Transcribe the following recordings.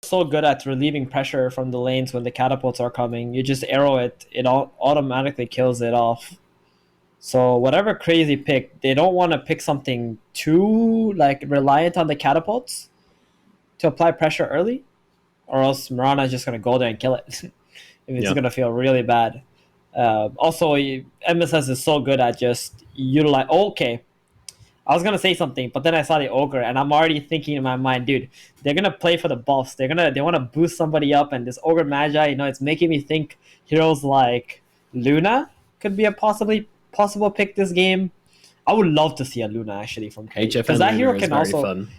so good at relieving pressure from the lanes when the catapults are coming. You just arrow it, it automatically kills it off. So whatever crazy pick, they don't want to pick something too like reliant on the catapults to apply pressure early, or else Mirana is just gonna go there and kill it. It's gonna feel really bad. Also, MSS is so good at just utilize. Okay, I was gonna say something, but then I saw the ogre, and I'm already thinking in my mind, dude, they're gonna play for the buffs. They want to boost somebody up, and this ogre magi, it's making me think heroes like Luna could be a possible pick this game. I would love to see a Luna actually from K, because that hero can also fun.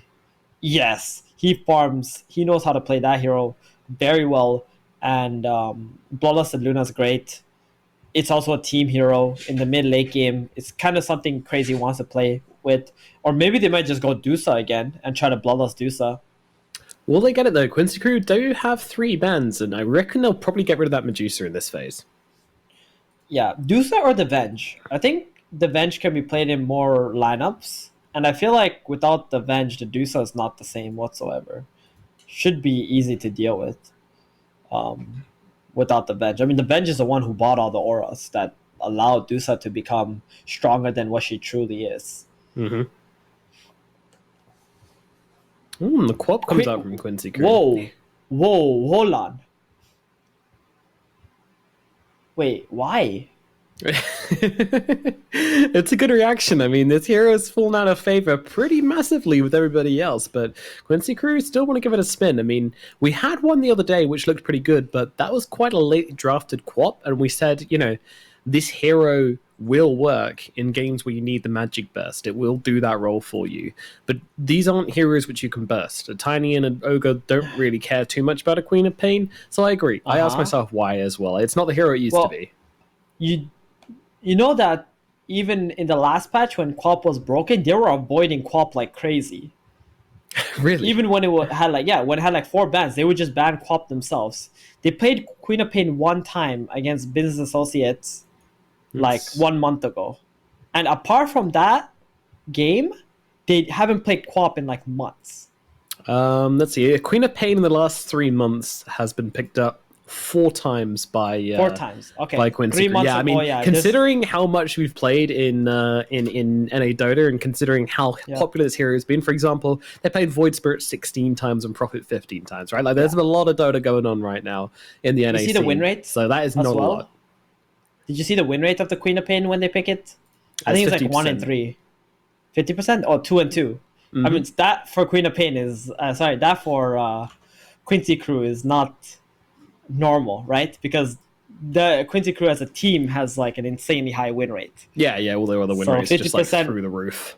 Yes, he farms. He knows how to play that hero very well, and Bloodlust and Luna is great. It's also a team hero in the mid late game. It's kind of something Crazy wants to play with, or maybe they might just go DOTA again and try to Bloodlust DOTA. Will they get it though? Quincy crew do have 3 bans, and I reckon they'll probably get rid of that Medusa in this phase. Yeah, DOTA or the Venge. I think the Venge can be played in more lineups, and I feel like without the Venge, the DOTA is not the same whatsoever. Should be easy to deal with. Without the Venge. I mean, the Venge is the one who bought all the auras that allowed DOTA to become stronger than what she truly is. The quap comes out from Quincy crew. Whoa, hold on. Wait, why? It's a good reaction. I mean, this hero's fallen out of favor pretty massively with everybody else, but Quincy crew still want to give it a spin. I mean, we had one the other day which looked pretty good, but that was quite a late drafted quap, and we said, this hero will work in games where you need the magic burst. It will do that role for you. But these aren't heroes which you can burst. A Tiny and an Ogre don't really care too much about a Queen of Pain, so I agree. I asked myself why as well. It's not the hero it used to be. You know that even in the last patch when Quap was broken, they were avoiding Quap like crazy. Really? Even when it had when it had 4 bans, they would just ban Quap themselves. They played Queen of Pain one time against Business Associates 1 month ago. And apart from that game, they haven't played Quap in months. Let's see. Queen of Pain in the last 3 months has been picked up 4 times by 4 times. Okay. By Quincy. 3 months ago, I mean, considering how much we've played in NA Dota, and considering how popular this hero has been, for example, they played Void Spirit 16 times and Prophet 15 times, right? There's a lot of Dota going on right now in the NA scene. You see the win rate? So that is not a lot. Did you see the win rate of the Queen of Pain when they pick it? I think it's 1 and 3. 50% or 2 and 2. I mean, that for Queen of Pain is that for Quincy crew is not normal, right? Because the Quincy crew as a team has an insanely high win rate. Yeah, well, there were the win rates 50%, just through the roof.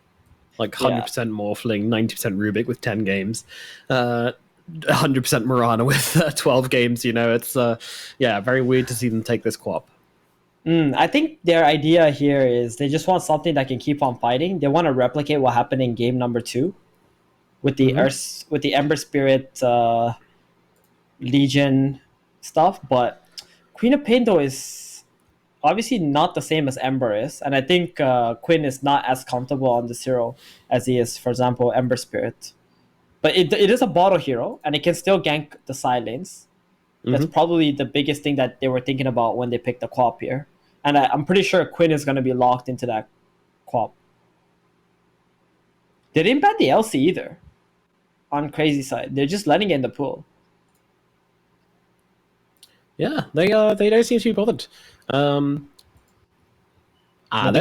100% Morphling, 90% Rubik with 10 games, 100% Mirana with 12 games. It's very weird to see them take this quap. I think their idea here is they just want something that can keep on fighting. They want to replicate what happened in game number 2 with the with the Ember Spirit Legion stuff. But Queen of Pain though is obviously not the same as Ember is, and I think Quinn is not as comfortable on this hero as he is, for example, Ember Spirit. But it is a bottle hero, and it can still gank the side lanes. That's probably the biggest thing that they were thinking about when they picked the quap here. And I'm pretty sure Quinn is going to be locked into that quap. They didn't ban the LC either on Crazy side. They're just letting it in the pool. Yeah, they don't seem to be bothered. That's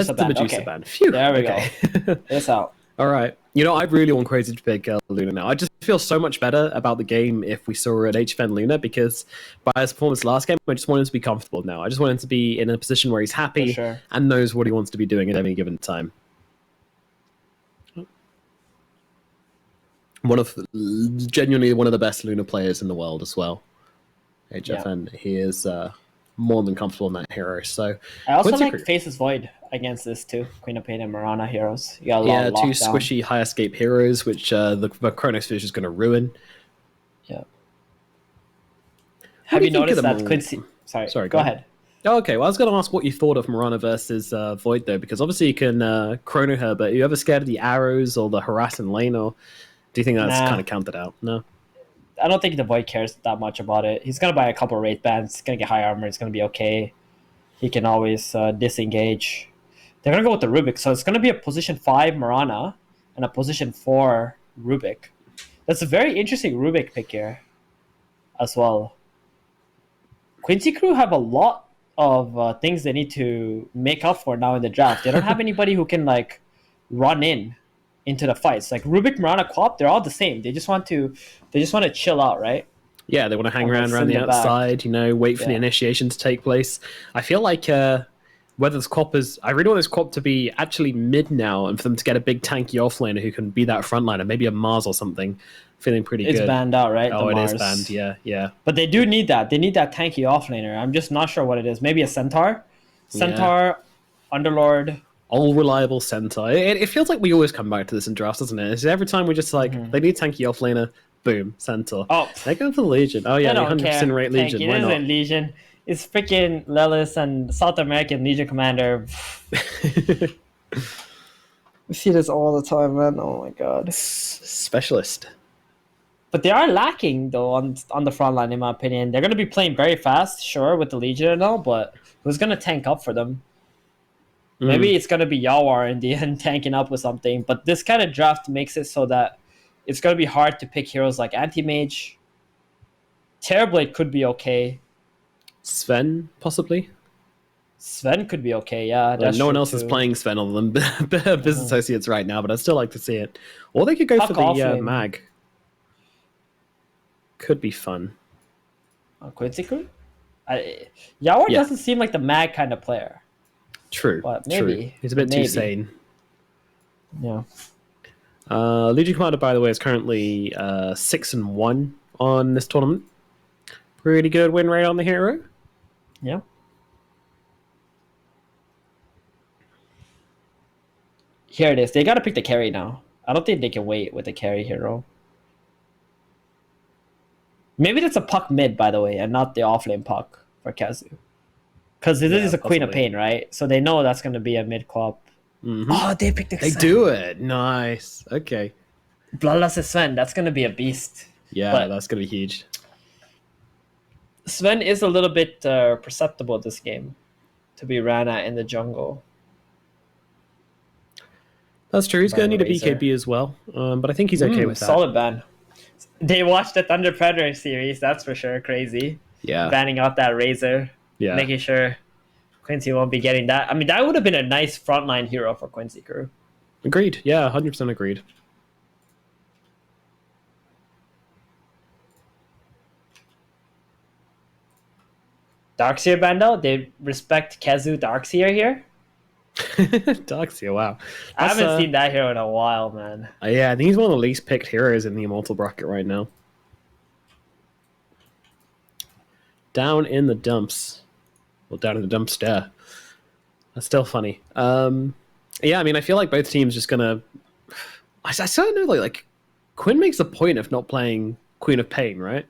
the Medusa ban. Phew. There we go. It's out. All right. I really want Crazy to pick Luna now. I just feel so much better about the game if we saw an HFN Luna, because by his performance last game, I just want him to be comfortable now. I just want him to be in a position where he's happy and knows what he wants to be doing at any given time. Genuinely one of the best Luna players in the world as well. HFN, he is more than comfortable in that hero. So I also like Faces Void against this too. Queen of Pain and Mirana heroes. You got a lot of two squishy high escape heroes, which the Chronosphere is going to ruin. Yeah. Have you noticed that Quincy? Sorry, go ahead. Oh, okay, well, I was going to ask what you thought of Mirana versus Void, though, because obviously you can chrono her, but are you ever scared of the arrows or the harass in lane, or do you think that's kind of counted out? No? I don't think the Void cares that much about it. He's gonna buy a couple of Wraith Bands. He's gonna get high armor. It's gonna be okay. He can always disengage. They're gonna go with the Rubik, so it's gonna be a position 5 Marana and a position 4 Rubik. That's a very interesting Rubik pick here, as well. Quincy crew have a lot of things they need to make up for now in the draft. They don't have anybody who can like run into the fights. Like Rubik, Marana, Quap, they're all the same. They just want to chill out, right? Yeah, they want to hang around the outside, wait for the initiation to take place. I feel like whether this Quap is... I really want this Quap to be actually mid now and for them to get a big tanky offlaner who can be that frontliner, maybe a Mars or something. Feeling pretty good. It's banned out, right? Oh, it is banned, yeah. But they do need that. They need that tanky offlaner. I'm just not sure what it is. Maybe a Centaur? Underlord... All reliable Centaur. It feels like we always come back to this in drafts, doesn't it? It's every time we're just like, they need tanky offlaner, boom, Centaur. Oh, they're going for the Legion. Oh yeah, 100% rate Legion. Why not? Legion. It's freaking Lelis and South American Legion Commander. We see this all the time, man. Oh my god. Specialist. But they are lacking though on the front line, in my opinion. They're going to be playing very fast, sure, with the Legion and all, but who's going to tank up for them? Maybe it's going to be Yawar in the end tanking up with something, but this kind of draft makes it so that it's going to be hard to pick heroes like Anti-Mage. Terrorblade could be okay. Sven, possibly? Sven could be okay, yeah. No one else is playing Sven other than Business Associates right now, but I'd still like to see it. Or they could go for the Mag. Could be fun. Quincy could? Yawar doesn't seem like the Mag kind of player. True. But maybe. True. He's a bit too sane. Yeah. Legion Commander, by the way, is currently 6-1 on this tournament. Pretty good win rate on the hero. Yeah. Here it is. They got to pick the carry now. I don't think they can wait with the carry hero. Maybe that's a puck mid, by the way, and not the offlane puck for Kazu. Because this is a Queen of Pain, right? So they know that's going to be a mid Quap. Oh, they picked the They do it. Nice. Okay. Bloodlust Sven. That's going to be a beast. Yeah, that's going to be huge. Sven is a little bit perceptible this game to be ran at in the jungle. That's true. He's going to need a BKB as well. But I think he's okay with that. Solid ban. They watched the Thunder Predator series. That's for sure. Crazy. Yeah. Banning out that Razor. Yeah. Making sure Quincy won't be getting that. I mean, that would have been a nice frontline hero for Quincy crew. Agreed. Yeah, 100% agreed. Darkseer Bando, they respect Kazu Darkseer here? Darkseer, wow. I haven't seen that hero in a while, man. Yeah, I think he's one of the least picked heroes in the Immortal bracket right now. Down in the dumps. Well, down in the dumpster. That's still funny. Yeah, I mean, I feel like both teams just gonna... I don't know, like Quinn makes a point of not playing Queen of Pain, right?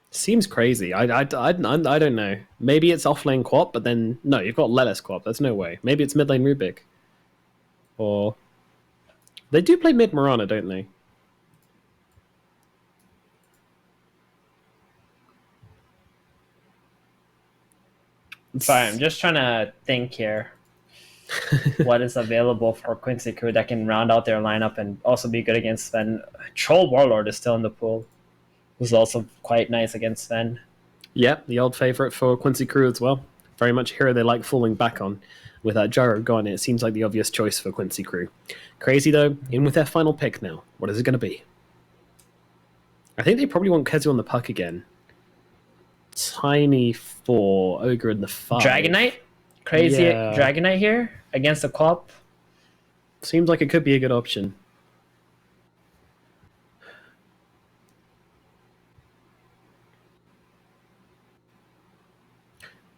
Seems crazy. I don't know. Maybe it's offlane Quap, but then... No, you've got Lelis Quap. There's no way. Maybe it's mid lane Rubik. Or... They do play mid Marana, don't they? Sorry, I'm just trying to think here. What is available for Quincy crew that can round out their lineup and also be good against Sven. Troll Warlord is still in the pool, who's also quite nice against Sven. Yeah, the old favorite for Quincy crew as well. Very much a hero they like falling back on. With that Gyro gone, it seems like the obvious choice for Quincy crew. Crazy though, in with their final pick now. What is it going to be? I think they probably want Kezu on the puck again. Tiny for Ogre in the 5. Dragonite? Crazy Dragonite here against the Quap. Seems like it could be a good option.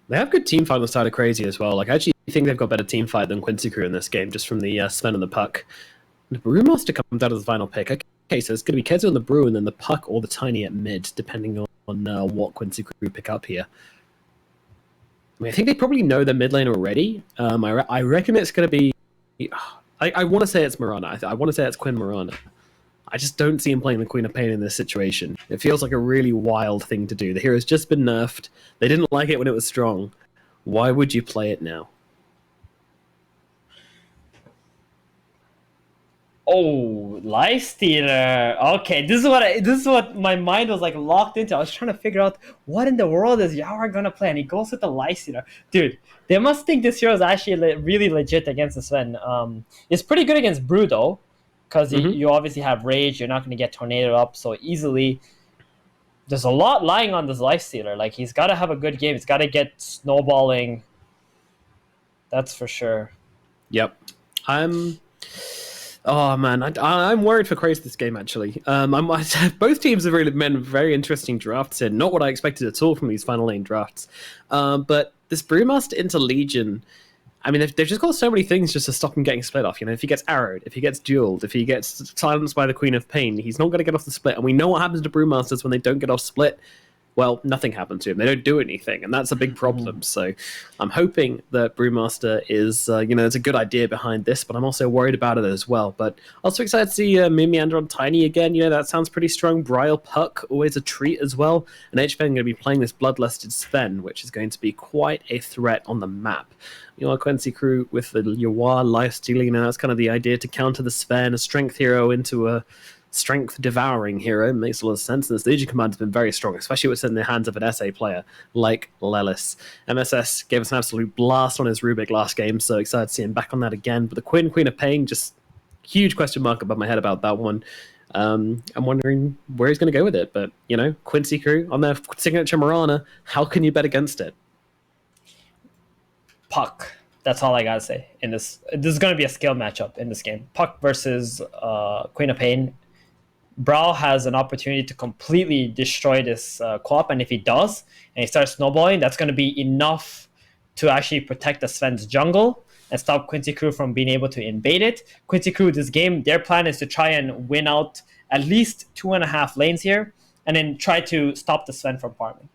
They have good team fight on the side of Crazy as well. Like, I actually think they've got better team fight than Quincy crew in this game, just from the Sven and the puck. The Brewmaster comes out as the final pick. Okay, so it's going to be Kezu on the Brew and then the puck or the Tiny at mid, depending on what Quincy crew pick up here. I mean, I think they probably know their mid lane already. I reckon it's going to be... I want to say it's Mirana. I want to say it's Quinn Mirana. I just don't see him playing the Queen of Pain in this situation. It feels like a really wild thing to do. The hero's just been nerfed. They didn't like it when it was strong. Why would you play it now? Oh, Lifestealer. Okay, this is what my mind was like locked into. I was trying to figure out what in the world is Yawar gonna play, and he goes with the Lifestealer. Dude, they must think this hero is actually really legit against the Sven. It's pretty good against Brew though, because you obviously have Rage. You're not going to get Tornado up so easily. There's a lot lying on this Lifestealer. Like, he's got to have a good game. He's got to get snowballing. That's for sure. Yep. Oh man, I'm worried for Krace this game actually. Both teams have really been very interesting drafts here. Not what I expected at all from these final lane drafts. But this Brewmaster into Legion, I mean, they've just got so many things just to stop him getting split off. You know, if he gets arrowed, if he gets dueled, if he gets silenced by the Queen of Pain, he's not going to get off the split. And we know what happens to Brewmasters when they don't get off split. Well, nothing happens to him. They don't do anything, and that's a big problem. So I'm hoping that Brewmaster is, there's a good idea behind this, but I'm also worried about it as well. But also excited to see Mimiander on Tiny again. You know, that sounds pretty strong. Brile Puck, always a treat as well. And HFN going to be playing this Bloodlusted Sven, which is going to be quite a threat on the map. You know, Quincy crew with the Yawar lifestealing now. That's kind of the idea to counter the Sven, a strength hero into a strength devouring hero. Makes a lot of sense. And this Legion command has been very strong, especially with in the hands of an SA player like Lelis. MSS gave us an absolute blast on his Rubik last game, so excited to see him back on that again. But the Queen of Pain, just huge question mark above my head about that one. I'm wondering where he's going to go with it. But, you know, Quincy crew on their signature Mirana, how can you bet against it? Puck. That's all I gotta say. In this is going to be a skill matchup in this game. Puck versus Queen of Pain. Brawl has an opportunity to completely destroy this co-op, and if he does, and he starts snowballing, that's going to be enough to actually protect the Sven's jungle and stop Quincy crew from being able to invade it. Quincy crew, this game, their plan is to try and win out at least 2.5 lanes here, and then try to stop the Sven from farming.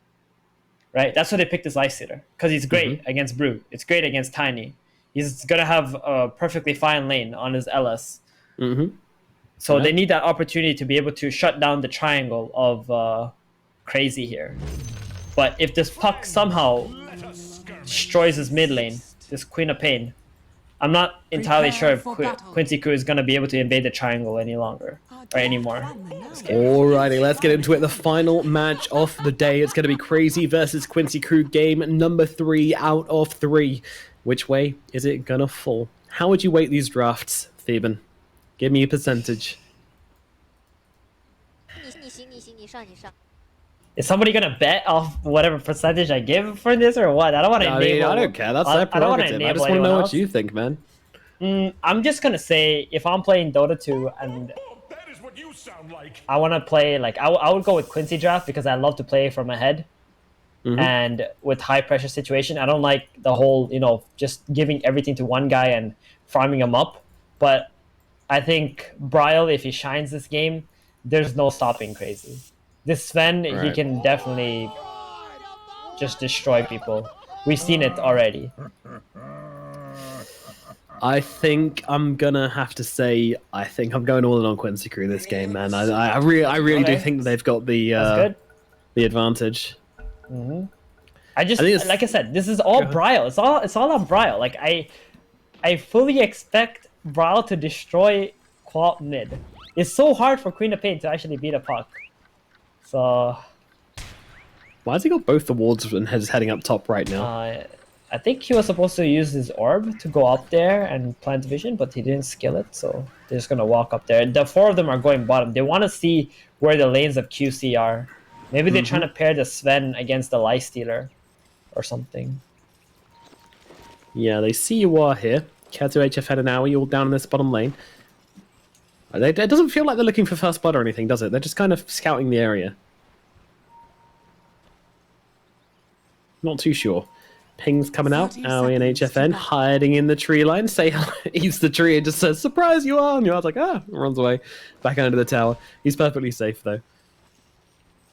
Right? That's why they picked this Lifestealer, because he's great against Brew. It's great against Tiny. He's going to have a perfectly fine lane on his LS. So they need that opportunity to be able to shut down the triangle of Crazy here. But if this Puck somehow destroys his mid lane, this Queen of Pain, I'm not entirely sure if Quincy crew is going to be able to invade the triangle any longer or anymore. Alrighty, let's get into it. The final match of the day. It's going to be Crazy versus Quincy crew, game number 3 out of 3. Which way is it going to fall? How would you weight these drafts, Theban? Give me a percentage. Is somebody going to bet off whatever percentage I give for this or what? I don't want to enable... I don't care. That's their prerogative. I just want to know what you think, man. I'm just going to say, if I'm playing Dota 2 and I want to play... like, I would go with Quincy draft because I love to play from ahead. And with high pressure situation, I don't like the whole, just giving everything to one guy and farming him up. But I think Brile, if he shines this game, there's no stopping Crazy. This Sven, he can definitely just destroy people. We've seen it already. I think I'm gonna have to say, I think I'm going all in on Quincy crew this game, man. I really do think they've got the advantage. I just, like I said, this is all Brile. It's all on Brile. Like I fully expect Brile to destroy Qualt mid. It's so hard for Queen of Pain to actually beat a Puck. So why has he got both the wards and is heading up top right now? I think he was supposed to use his orb to go up there and plant vision, but he didn't skill it, so they're just gonna walk up there. The 4 of them are going bottom. They want to see where the lanes of QC are. Maybe they're trying to pair the Sven against the Lifestealer or something. Yeah, they see you are here. Kazu, HFN, and Aoi all down in this bottom lane. It doesn't feel like they're looking for first blood or anything, does it? They're just kind of scouting the area. Not too sure. Ping's coming out. Aoi and HFN hiding in the tree line. Say eats the tree and just says, "Surprise, you are!" And you're like, runs away. Back under the tower. He's perfectly safe, though.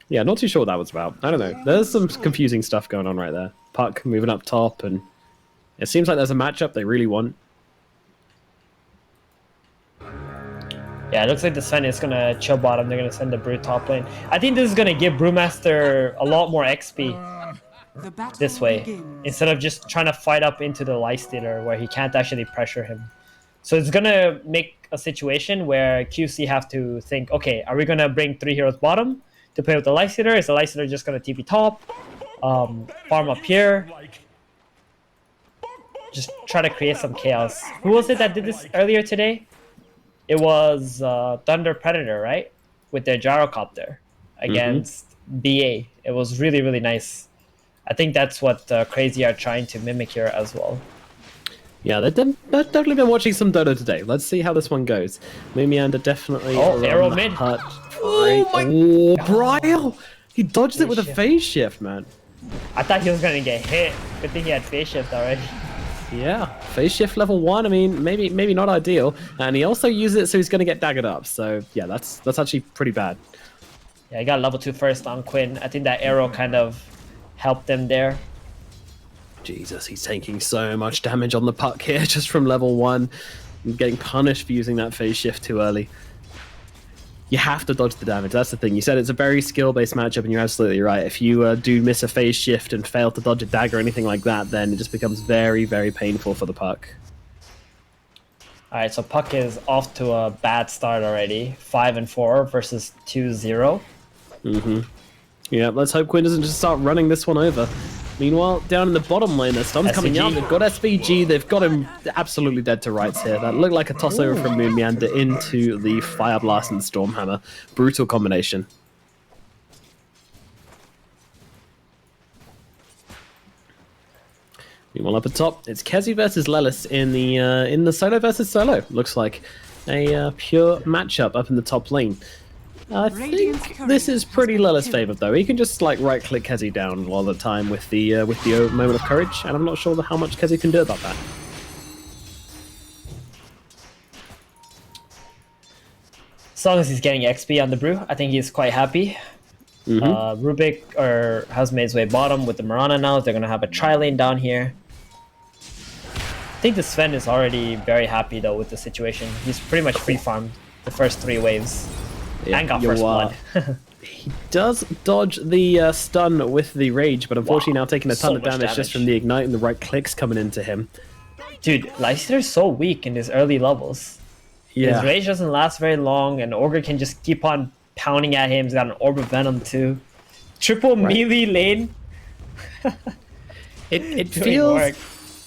Yeah, not too sure what that was about. I don't know. There's some confusing stuff going on right there. Puck moving up top, and it seems like there's a matchup they really want. Yeah, it looks like the Sven is gonna chill bottom. They're gonna send the Brute top lane. I think this is gonna give Brewmaster a lot more XP this way, instead of just trying to fight up into the Lifestealer where he can't actually pressure him. So it's gonna make a situation where QC have to think, okay, are we gonna bring 3 heroes bottom to play with the Lifestealer? Is the Lifestealer just gonna TP top, farm up here, just try to create some chaos? Who was it that did this earlier today? It was Thunder Predator, right? With their gyrocopter against BA. It was really, really nice. I think that's what Crazy are trying to mimic here as well. Yeah, they've definitely been watching some Dota today. Let's see how this one goes. Mumianda definitely. Oh, arrow mid. Oh, Bryle! He dodged it with a phase shift, man. I thought he was gonna get hit. Good thing he had phase shift already. Yeah, phase shift level 1. I mean, maybe not ideal. And he also used it, so he's gonna get daggered up. So yeah, that's actually pretty bad. Yeah, he got level 2 first on Quinn. I think that arrow kind of helped them there. Jesus, he's taking so much damage on the puck here just from level 1. And getting punished for using that phase shift too early. You have to dodge the damage. That's the thing. You said it's a very skill-based matchup, and you're absolutely right. If you do miss a phase shift and fail to dodge a dagger or anything like that, then it just becomes very, very painful for the puck. All right, so puck is off to a bad start already. 5-4 versus 2-0. Yeah, let's hope Quinn doesn't just start running this one over. Meanwhile, down in the bottom lane, the stun's coming out. They've got SVG. They've got him absolutely dead to rights here. That looked like a tossover from Mumianda into the Fire Blast and Stormhammer. Brutal combination. Meanwhile, up at top, it's Kezi versus Lelis in the solo versus solo. Looks like a pure matchup up in the top lane. I think this is pretty Lelis' favored though. He can just like right-click Kezi down all the time with the moment of courage, and I'm not sure how much Kezi can do about that. As long as he's getting XP on the Brew, I think he's quite happy. Rubik has made his way bottom with the Mirana now. They're gonna have a tri-lane down here. I think the Sven is already very happy though with the situation. He's pretty much free farmed the first 3 waves. Yeah, and got first blood. He does dodge the stun with the rage, but unfortunately now taking a ton of damage just from the ignite and the right clicks coming into him. Dude, Leicester is so weak in his early levels. Yeah. His rage doesn't last very long, and Ogre can just keep on pounding at him. He's got an Orb of Venom too. Triple melee lane.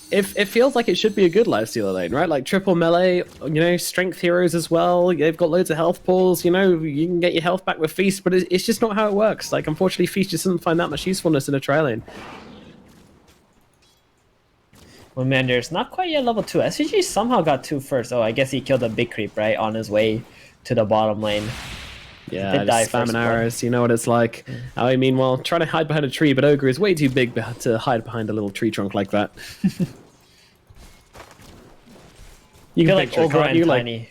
It feels like it should be a good lifestealer lane, right? Like triple melee, strength heroes as well. They've got loads of health pools. You can get your health back with Feast, but it's just not how it works. Like, unfortunately, Feast just doesn't find that much usefulness in a tri lane. Well, man, there's not quite yet level 2. SVG somehow got 2 first. Oh, I guess he killed a big creep, right? On his way to the bottom lane. Yeah, just spamming arrows. You know what it's like. I mean, well, trying to hide behind a tree, but Ogre is way too big to hide behind a little tree trunk like that. You feel like Ogre and Tiny.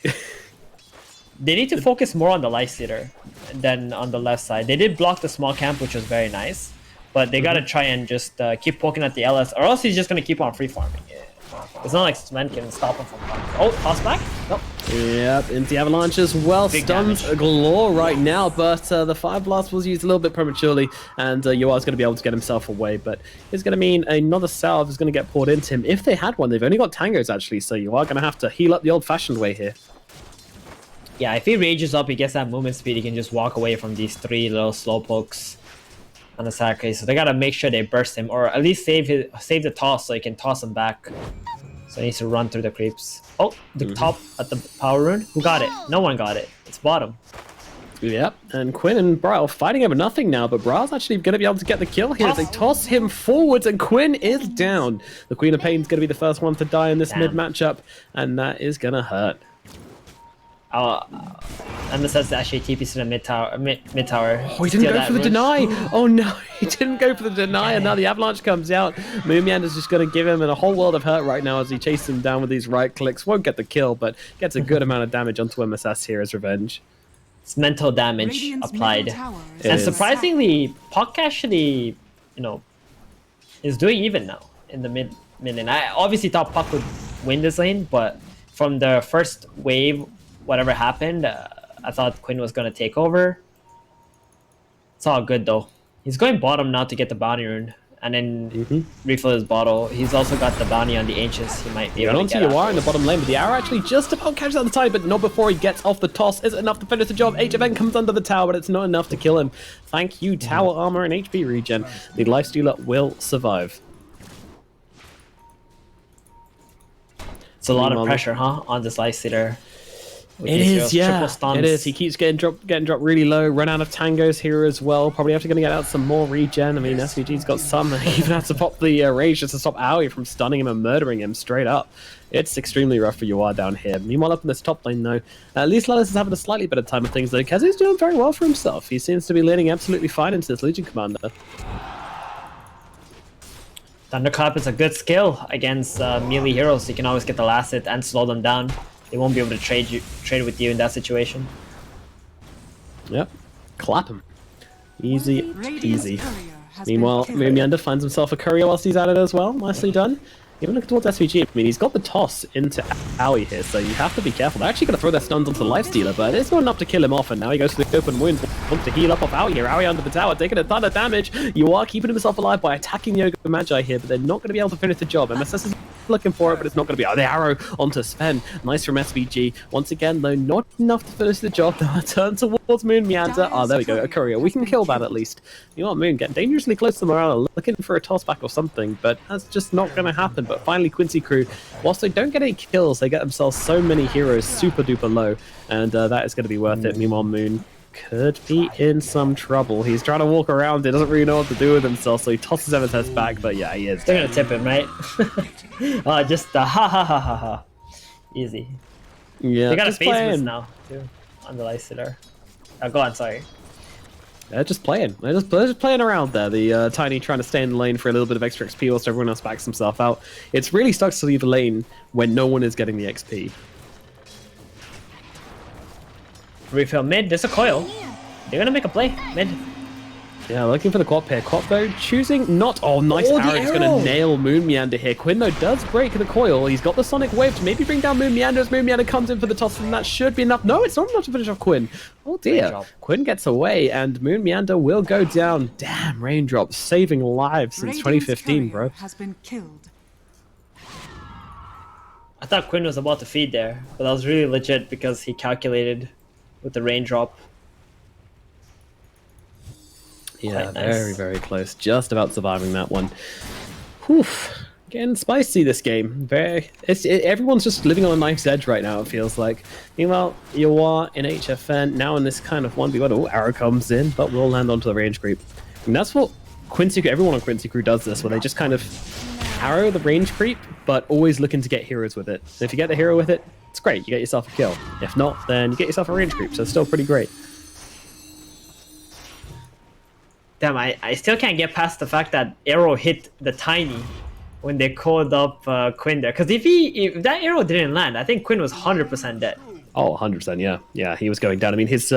They need to focus more on the Lifestealer than on the left side. They did block the small camp, which was very nice, but they gotta try and just keep poking at the LS, or else he's just gonna keep on free farming. It's not like Sven can stop him from farming. Oh, toss back? Nope. Yep, into the avalanche as well. Big stuns damage galore right now, but the Fire Blast was used a little bit prematurely, and Yoa's going to be able to get himself away, but it's going to mean another salve is going to get poured into him. If they had one, they've only got tangos actually, so you are going to have to heal up the old-fashioned way here. Yeah, if he rages up, he gets that movement speed, he can just walk away from these 3 little slowpokes on the Saturday, so they got to make sure they burst him, or at least save the toss so he can toss him back. So he needs to run through the creeps. Oh, the top at the power rune. Who got it? No one got it. It's bottom. Yep, and Quinn and Bryle fighting over nothing now, but Bryle's actually going to be able to get the kill here. They toss him forwards, and Quinn is down. The Queen of Pain's going to be the first one to die in this mid matchup, and that is going to hurt. And this has actually TPs to the mid tower. Oh, he didn't go for the deny. Oh no, he didn't go for the deny, and now the avalanche comes out. Mumianda's just going to give him a whole world of hurt right now as he chases him down with these right clicks. Won't get the kill, but gets a good amount of damage onto MSS here as revenge. It's mental damage applied, and surprisingly, Puck actually, is doing even now in the mid lane. I obviously thought Puck would win this lane, but from the first wave whatever happened. I thought Quinn was going to take over. It's all good though. He's going bottom now to get the bounty rune and then refill his bottle. He's also got the bounty on the Ancients. He might be able to get you are in the bottom lane, but the arrow actually just about catches on the tide, but not before he gets off the toss. Is it enough to finish the job? HFN comes under the tower, but it's not enough to kill him. Thank you, tower armor and HP regen. The Lifestealer will survive. It's a lot of pressure, huh, on this Lifestealer. It is, yeah. It is. He keeps getting dropped really low. Run out of tangos here as well. Probably have to get out some more regen. I mean, SVG's got some. He even has to pop the rage just to stop Aoi from stunning him and murdering him straight up. It's extremely rough for UR down here. Meanwhile, up in this top lane, though, at least Lelis is having a slightly better time of things, though. Kazu's doing very well for himself. He seems to be leaning absolutely fine into this Legion Commander. Thunderclap is a good skill against melee heroes. You can always get the last hit and slow them down. They won't be able to trade with you in that situation. Yep. Clap him. Easy peasy. Meanwhile, Mumianda finds himself a courier whilst he's at it as well. Nicely done. Even looking towards SVG, I mean, he's got the toss into Aoi here, so you have to be careful. They're actually going to throw their stuns onto the Lifestealer, but it's not enough to kill him off, and now he goes to the open wounds. Wants to heal up off Aoi here. Aoi under the tower, taking a ton of damage. You are keeping himself alive by attacking the Ogre Magi here, but they're not going to be able to finish the job. MSS is looking for it, but it's not going to be. Oh, the arrow onto Sven. Nice from SVG. Once again, though, not enough to finish the job. They'll turn towards Moon Meander. Oh, there we go. A courier. We can kill that at least. You know what, Moon getting dangerously close to Morale, looking for a toss back or something, but that's just not going to happen. But finally, Quincy crew, whilst they don't get any kills, they get themselves so many heroes super duper low, and that is going to be worth it. Meanwhile, Moon could be in some trouble. He's trying to walk around, he doesn't really know what to do with himself, so he tosses MSS back, but yeah, he is. They're gonna tip him, right? Just ha ha ha ha ha. Easy. Yeah, they got a face boost now, too, on the Lifestealer. Go on, sorry. They're just playing. They're just playing around there. The Tiny trying to stay in the lane for a little bit of extra XP whilst everyone else backs himself out. It's really sucks to leave the lane when no one is getting the XP. Refill mid, there's a coil. They're gonna make a play, mid. Yeah, looking for the quad pair. Quad though choosing not. Oh, nice arrow. He's going to nail Moon Meander here. Quinn though does break the coil. He's got the Sonic Wave to maybe bring down Moon Meander as Moon Meander comes in for the toss, and that should be enough. No, it's not enough to finish off Quinn. Oh dear. Quinn gets away, and Moon Meander will go down. Damn, Raindrop saving lives since 2015, bro. Has been killed. I thought Quinn was about to feed there, but that was really legit because he calculated with the Raindrop. Yeah, nice. Very, very close. Just about surviving that one. Whew. Getting spicy this game. Everyone's just living on a knife's edge right now, it feels like. Meanwhile, you are in HFN, now in this kind of 1v1. Oh, arrow comes in, but we'll land onto the range creep. And that's what Quincy, everyone on Quincy crew does this, where they just kind of arrow the range creep, but always looking to get heroes with it. And if you get the hero with it, it's great, you get yourself a kill. If not, then you get yourself a range creep, so it's still pretty great. Damn, I still can't get past the fact that arrow hit the Tiny when they called up Quinn there. Because if that arrow didn't land, I think Quinn was 100% dead. Oh, 100%, yeah. Yeah, he was going down. I mean, his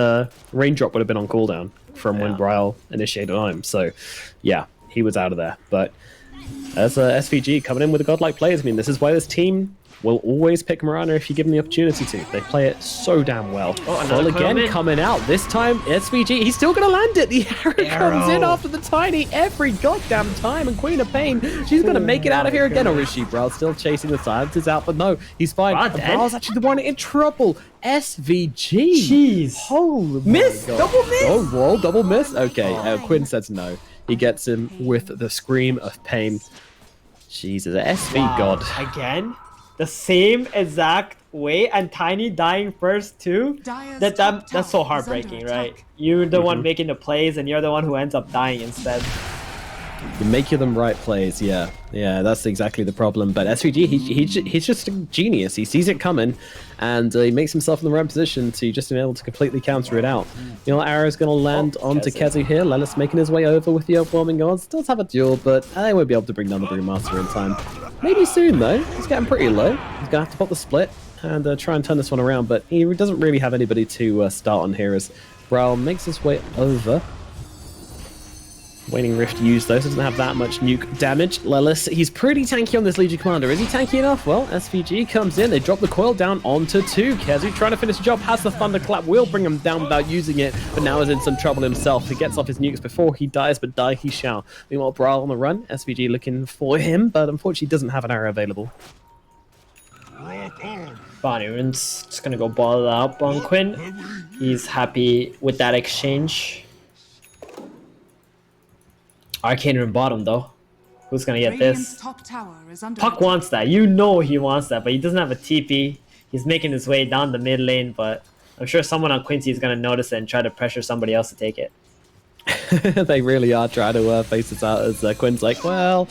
raindrop would have been on cooldown from when Bryle initiated on him. So, yeah, he was out of there. But as SVG coming in with the godlike players, I mean, this is why this team will always pick Mirana if you give them the opportunity to. They play it so damn well. Well, again, coming out. This time, SVG, he's still going to land it. The arrow comes in after the Tiny every goddamn time. And Queen of Pain, she's going to make it out of here again. Or is she? Bryle still chasing the silences out, but no, he's fine. Bryle's actually the one in trouble. SVG. Jeez. Holy miss. Double miss. Oh, whoa, double miss. Okay, Quinn says no. He gets him with the scream of pain. Jesus, SV God. Again? The same exact way, and Tiny dying first too. That's so heartbreaking, right? You're the one making the plays, and you're the one who ends up dying instead. You make them right plays, yeah. Yeah, that's exactly the problem. But SVG, he's just a genius. He sees it coming, and he makes himself in the right position to just be able to completely counter it out. You know, arrow's going to land onto Kezu here. Lelis making his way over with the overwhelming odds. Does have a duel, but they won't be able to bring down the Brewmaster in time. Maybe soon, though. He's getting pretty low. He's going to have to pop the split and try and turn this one around, but he doesn't really have anybody to start on here as Bryle makes his way over. Waning Rift used though, so doesn't have that much nuke damage. Lelis, he's pretty tanky on this Legion Commander. Is he tanky enough? Well, SVG comes in, they drop the coil down onto 2. KheZy trying to finish the job, has the Thunderclap, will bring him down without using it, but now is in some trouble himself. He gets off his nukes before he dies, but die he shall. Meanwhile, Brawl on the run, SVG looking for him, but unfortunately doesn't have an arrow available. Bonnie's just gonna go ball it up on Quinn. He's happy with that exchange. Arcane Rune bottom though. Who's gonna get this? Puck wants that. You know he wants that, but he doesn't have a TP. He's making his way down the mid lane, but I'm sure someone on Quincy is gonna notice it and try to pressure somebody else to take it. They really are trying to face this out as Quinn's like, well,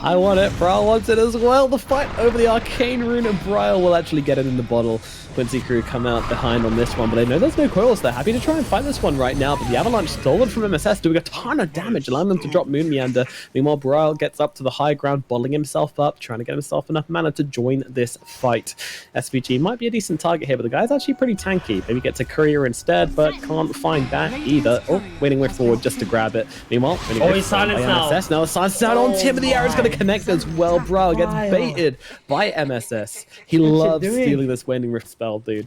I want it, Brawl wants it as well. The fight over the Arcane Rune and Brawl will actually get it in the bottle. Quincy crew come out behind on this one, but they know there's no coils. They're happy to try and fight this one right now, but the Avalanche stolen from MSS, doing a ton of damage, allowing them to drop Moon Meander. Meanwhile, Brawl gets up to the high ground, bottling himself up, trying to get himself enough mana to join this fight. SVG might be a decent target here, but the guy's actually pretty tanky. Maybe gets a courier instead, but can't find that either. Oh, Waiting Rift forward just to grab it. Meanwhile, he's silenced now. MSS. Now silenced down on Tim, and the arrow's going to connect as well. Brawl gets baited by MSS. He loves stealing this Waiting Rift spell, dude.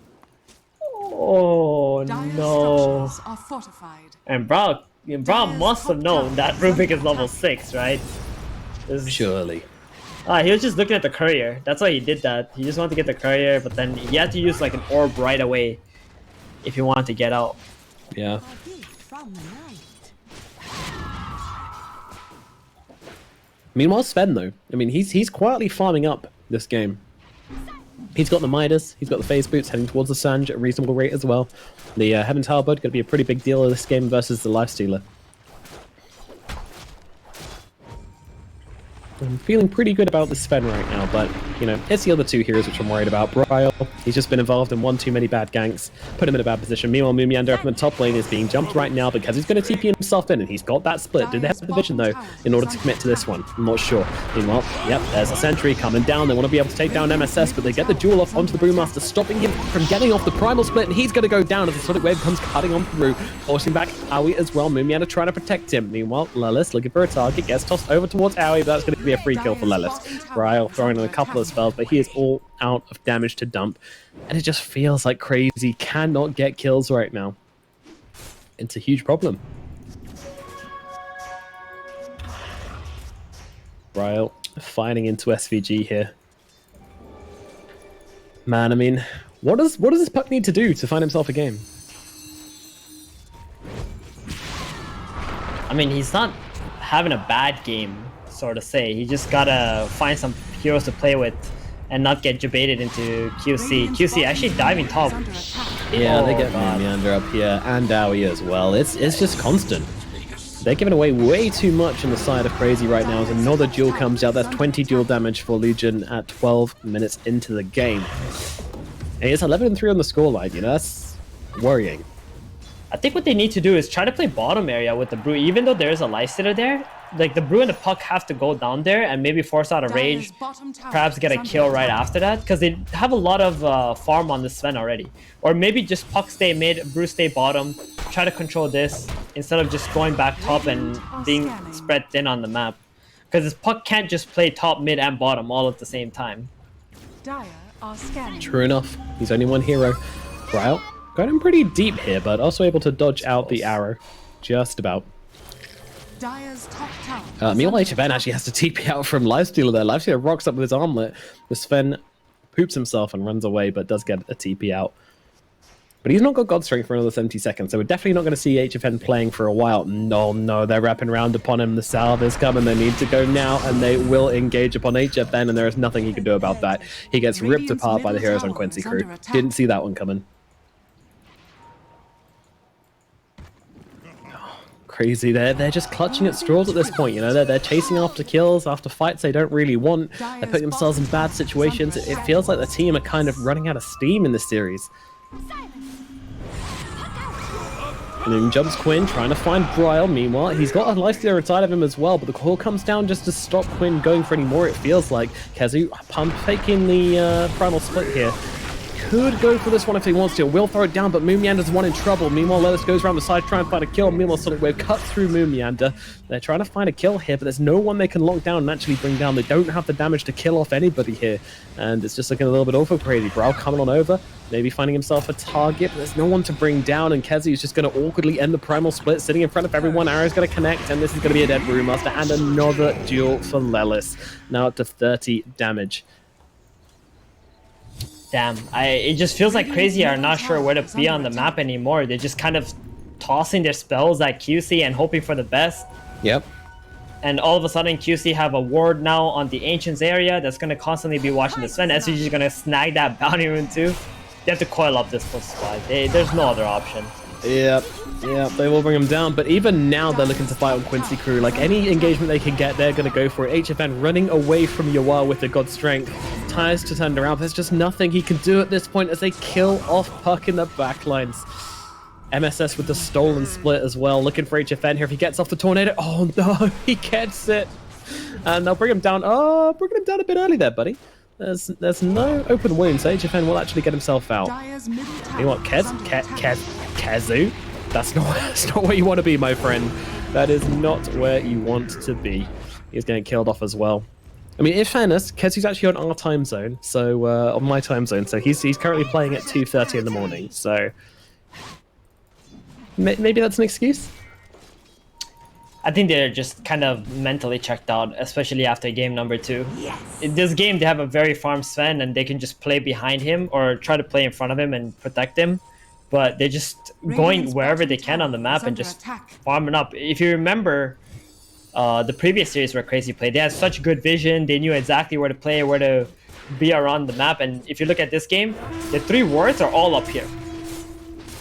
Oh no. And Brawl must have known that Rubik is level 6, right? Surely. He was just looking at the courier. That's why he did that. He just wanted to get the courier, but then he had to use like an orb right away if he wanted to get out. Yeah. Meanwhile, Sven though, I mean, he's quietly farming up this game. He's got the Midas, he's got the phase boots heading towards the Sange at a reasonable rate as well. The Heaven's Halberd going to be a pretty big deal in this game versus the Lifestealer. I'm feeling pretty good about the Sven right now, but, you know, it's the other two heroes which I'm worried about. Brawl, he's just been involved in one too many bad ganks, put him in a bad position. Meanwhile, Moon Meander up in the top lane is being jumped right now because he's going to TP himself in, and he's got that split. Did they have the vision, though, in order to commit to this one? I'm not sure. Meanwhile, yep, there's a sentry coming down. They want to be able to take down MSS, but they get the duel off onto the Brewmaster, stopping him from getting off the primal split, and he's going to go down as the Sonic Wave comes cutting on through, forcing back Aoi as well. Moon Meander trying to protect him. Meanwhile, Lelis looking for a target, gets tossed over towards Aoi, but that's going to be a free kill for Lelis. Brawl throwing in a couple of spells, but he is all out of damage to dump, and it just feels like KRZY cannot get kills right now. It's a huge problem. Brawl fighting into SVG here. Man, I mean, what does this puck need to do to find himself a game? I mean, he's not having a bad game, sort of say. He just gotta find some heroes to play with and not get debated into QC. QC actually diving top. Yeah, they get Meander up here and Aoi as well. It's just constant. They're giving away way too much on the side of KRZY right now as another duel comes out. That's 20 duel damage for Legion at 12 minutes into the game. And it's 11-3 on the scoreline, you know, that's worrying. I think what they need to do is try to play bottom area with the Brew, even though there is a Lifestealer there. Like, the Brew and the Puck have to go down there and maybe force out a rage, perhaps get a kill right after that, because they have a lot of farm on the Sven already. Or maybe just Puck stay mid, Brew stay bottom, try to control this, instead of just going back top and being spread thin on the map. Because this Puck can't just play top, mid, and bottom all at the same time. True enough, he's only one hero. Brawl got him pretty deep here, but also able to dodge out the arrow. Just about. Meanwhile, HFN actually has to TP out from Lifestealer there. Lifestealer rocks up with his armlet. The Sven poops himself and runs away, but does get a TP out. But he's not got God Strength for another 70 seconds, so we're definitely not going to see HFN playing for a while. No, they're wrapping around upon him. The salve is coming. They need to go now, and they will engage upon HFN, and there is nothing he can do about that. He gets ripped apart by the heroes on Quincy crew. Didn't see that one coming. KRZY, they're just clutching at straws at this point, you know, they're chasing after kills, after fights they don't really want, they're putting themselves in bad situations. It feels like the team are kind of running out of steam in this series. And then jumps Quinn, trying to find Brawl. Meanwhile, he's got a Lifestealer inside of him as well, but the call comes down just to stop Quinn going for any more, it feels like. KRZY pump faking the primal split here. could go for this one if he wants to. Will throw it down, but Moonmeander's one in trouble. Meanwhile, Lelis goes around the side, trying to find a kill. Meanwhile, Sonic Wave cuts through Moonmeander. They're trying to find a kill here, but there's no one they can lock down and actually bring down. They don't have the damage to kill off anybody here, and it's just looking a little bit awful crazy. Brow coming on over, maybe finding himself a target, but there's no one to bring down, and Kezzy is just going to awkwardly end the primal split, sitting in front of everyone. Arrow's going to connect, and this is going to be a dead Brewmaster, and another duel for Lelis. Now up to 30 damage. Damn, it just feels like Crazy are not sure where to be on the map anymore. They're just kind of tossing their spells at QC and hoping for the best. Yep. And all of a sudden, QC have a ward now on the Ancients area that's going to constantly be watching the Sven. SVG is going to snag that bounty rune too. They have to coil up this plus supply. There's no other option. Yep, they will bring him down, but even now they're looking to fight on Quincy Crew. Like, any engagement they can get, they're going to go for it. HFN running away from Yawar with the God Strength. Tries to turn around, there's just nothing he can do at this point as they kill off Puck in the backlines. MSS with the stolen split as well, looking for HFN here. If he gets off the Tornado, oh no, he gets it. And they'll bring him down. Oh, bringing him down a bit early there, buddy. There's no open wounds, so HFN will actually get himself out. You want Kazu? That's not where you want to be, my friend. That is not where you want to be. He's getting killed off as well. I mean, in fairness, Kezu's actually on our time zone, so on my time zone, so he's currently playing at 2:30 in the morning, so maybe that's an excuse. I think they're just kind of mentally checked out, especially after game number 2. Yes. In this game, they have a very farm Sven, and they can just play behind him or try to play in front of him and protect him. But they're just going wherever they can on the map and just farming up. If you remember the previous series where Crazy played, they had such good vision. They knew exactly where to play, where to be around the map. And if you look at this game, the 3 wards are all up here.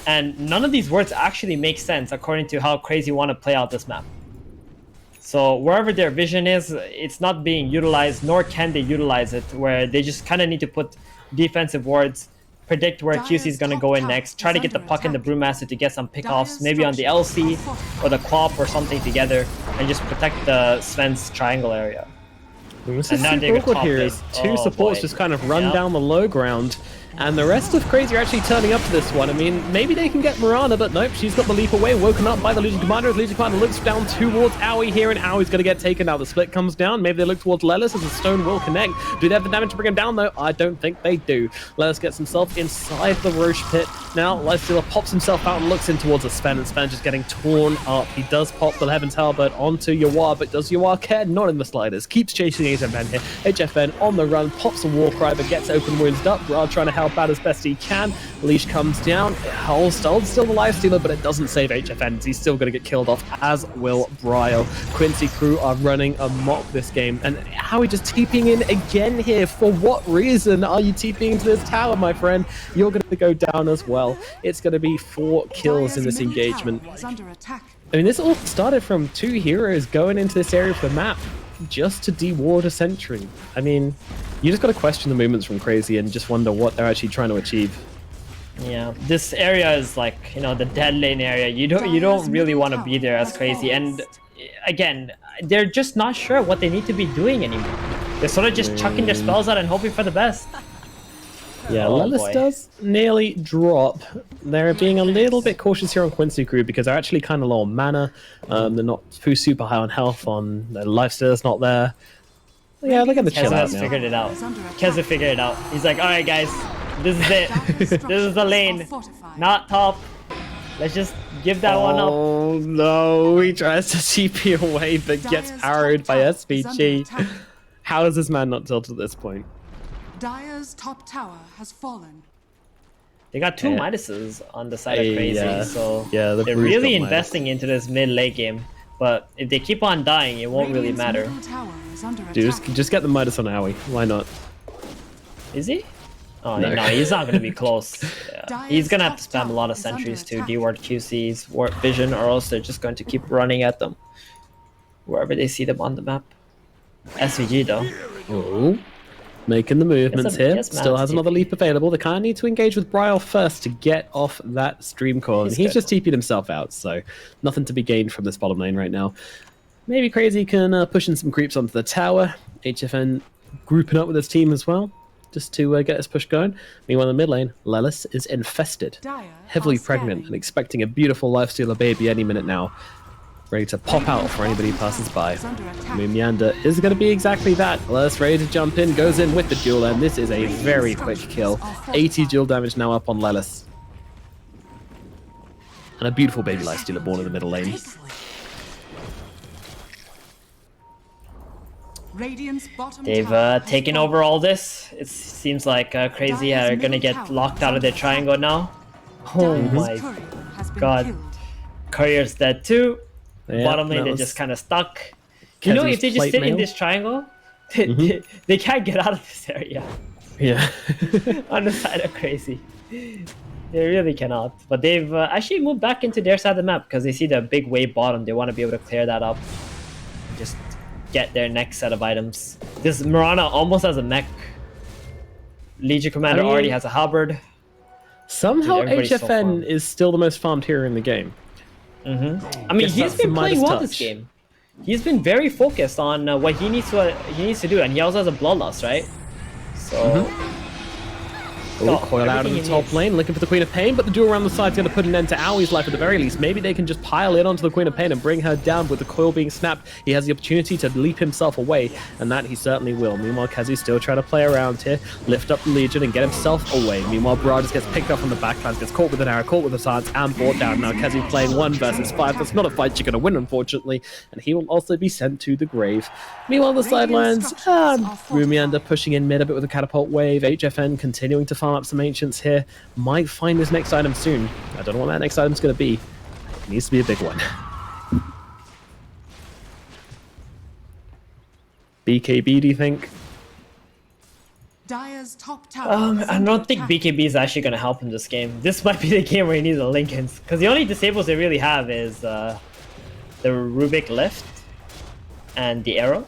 And none of these wards actually make sense according to how Crazy want to play out this map. So wherever their vision is, it's not being utilized, nor can they utilize it, where they just kind of need to put defensive wards, predict where QC is going to go in next, try to get the Puck and the Brewmaster to get some pickoffs, maybe on the LC or the Quap or something together, and just protect the Sven's triangle area. This is super awkward here as 2 supports just kind of run down the low ground. And the rest of Crazy are actually turning up to this one. I mean, maybe they can get Mirana, but nope, she's got the leap away, woken up by the Legion Commander. As Legion Commander looks down towards Owie here, and Owie's going to get taken out. The split comes down. Maybe they look towards Lelis as the stone will connect. Do they have the damage to bring him down, though? I don't think they do. Lelis gets himself inside the Roche pit. Now, Lifestealer pops himself out and looks in towards the Sven, and Sven just getting torn up. He does pop the Heaven's Halberd onto Yawar, but does Yawar care? Not in the slightest. Keeps chasing HFN here. HFN on the run, pops a Warcry, but gets open wounds up. Rod trying to help out as best he can. Leash comes down. Holds still the Lifestealer, but it doesn't save HFN. He's still going to get killed off, as will Bryle. Quincy Crew are running amok this game. And Howie just TPing in again here. For what reason are you TPing into this tower, my friend? You're going to go down as well. It's going to be 4 kills in this engagement. I mean, this all started from 2 heroes going into this area of the map just to deward a sentry. I mean, you just got to question the movements from Crazy and just wonder what they're actually trying to achieve. Yeah, this area is like, you know, the dead lane area. You don't really want to be there as Crazy. And again, they're just not sure what they need to be doing anymore. They're sort of just chucking their spells out and hoping for the best. Yeah, Lelis does nearly drop. They're being a little bit cautious here on Quincy Crew because they're actually kind of low on mana. They're not super high on health. On their lifesteal's not there. Yeah, look at the chill out now. Figured it out. Keza figured it out. He's like, all right, guys, this is it. This is the lane, not top. Let's just give that one up. Oh no, he tries to CP away but gets arrowed by SVG. How is this man not tilted at this point? Dire's top tower has fallen. They got 2 Midases on the side of Crazy, so they're really investing into this mid-late game. But if they keep on dying, it won't really matter. Dude, just get the Midas on Owie. Why not? Is he? Oh, no, he's not going to be close. Yeah. He's going to have to spam a lot of sentries to deward QC's vision, or else they're just going to keep running at them wherever they see them on the map. SVG, though. Oh. Making the movements here. Still has another leap available. They kind of need to engage with Bryle first to get off that stream core. And he's just TP'd himself out, so nothing to be gained from this bottom lane right now. Maybe Crazy can push in some creeps onto the tower. HFN grouping up with his team as well. just to get this push going. Meanwhile, in the mid lane, Lelis is infested, heavily pregnant, and expecting a beautiful lifestealer baby any minute now. Ready to pop out for anybody who passes by. Meander is going to be exactly that. Lelis ready to jump in, goes in with the duel, and this is a very quick kill. 80 duel damage now up on Lelis. And a beautiful baby lifestealer born in the middle lane. They've taken over all this. It seems like Crazy are going to get locked out of their triangle now. Oh my god. Courier's dead too. Yeah, Bottom lane, they're just kind of stuck. You know, if they just sit in this triangle, they can't get out of this area. Yeah. On the side of Crazy. They really cannot. But they've actually moved back into their side of the map because they see the big wave bottom. They want to be able to clear that up. Just get their next set of items. This Mirana almost has a mech. Legion Commander already has a halberd. Somehow HFN is still the most farmed hero in the game. I mean, he's been playing well this game. He's been very focused on what he needs to do, and he also has a bloodlust, right? So. Coil out in the top lane, looking for the Queen of Pain, but the duel around the side's going to put an end to Owie's life at the very least. Maybe they can just pile in onto the Queen of Pain and bring her down with the coil being snapped. He has the opportunity to leap himself away, and that he certainly will. Meanwhile, Kazu's still trying to play around here, lift up the Legion and get himself away. Meanwhile, Bra just gets picked up from the backlines, gets caught with an arrow, caught with a silence, and brought down. Now Kazu playing 1 versus 5. That's not a fight you're going to win, unfortunately, and he will also be sent to the grave. Meanwhile, the sidelines, Rumiander pushing in mid a bit with a catapult wave. HFN continuing to farm up some ancients here. Might find his next item soon. I don't know what that next item's going to be. It needs to be a big one. BKB, do you think? Dire's top tower I don't think BKB is actually going to help him this game. This might be the game where he needs the Lincolns. Because the only disables they really have is the Rubik lift and the arrow.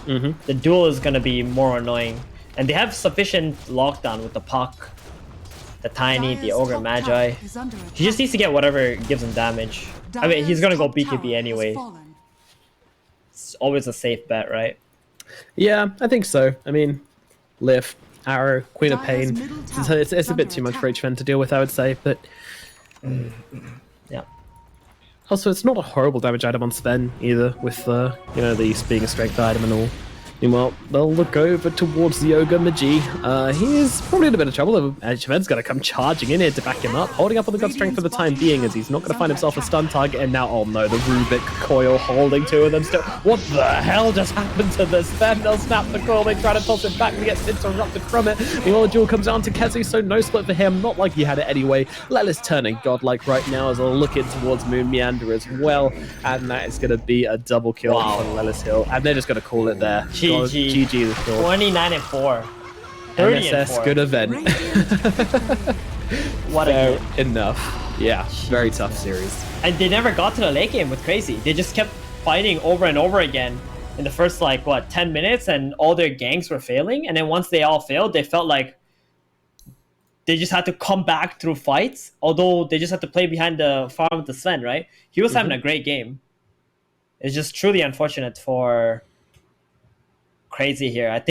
The duel is going to be more annoying. And they have sufficient lockdown with the Puck, the Tiny, the Ogre Magi. He just needs to get whatever gives him damage. I mean, he's going to go BKB anyway. It's always a safe bet, right? Yeah, I think so. I mean, lift, arrow, Queen of Pain. It's a bit too much for HFN to deal with, I would say, but... yeah. Also, it's not a horrible damage item on Sven either, with the being a strength item and all. Meanwhile, they'll look over towards the Ogre Magi. He is probably in a bit of trouble. HFN's going to come charging in here to back him up, holding up on the god strength for the time being, as he's not going to find himself a stun target. And now, oh no, the Rubik coil holding 2 of them still. What the hell just happened to this? Then they'll snap the coil, they try to toss it back, and he gets interrupted from it. Meanwhile, the duel comes down to Kezu, so no split for him, not like he had it anyway. Lelis turning godlike right now as they'll look in towards Moon Meander as well, and that is going to be a double kill on Lelis Hill, and they're just going to call it there. GG. 29-4. 30-4. Good event. What a game. Enough. Yeah, very tough series. And they never got to the late game with Crazy. They just kept fighting over and over again in the first, 10 minutes, and all their gangs were failing. And then once they all failed, they felt like they just had to come back through fights, although they just had to play behind the farm with the Sven, right? He was having a great game. It's just truly unfortunate for Crazy here. I think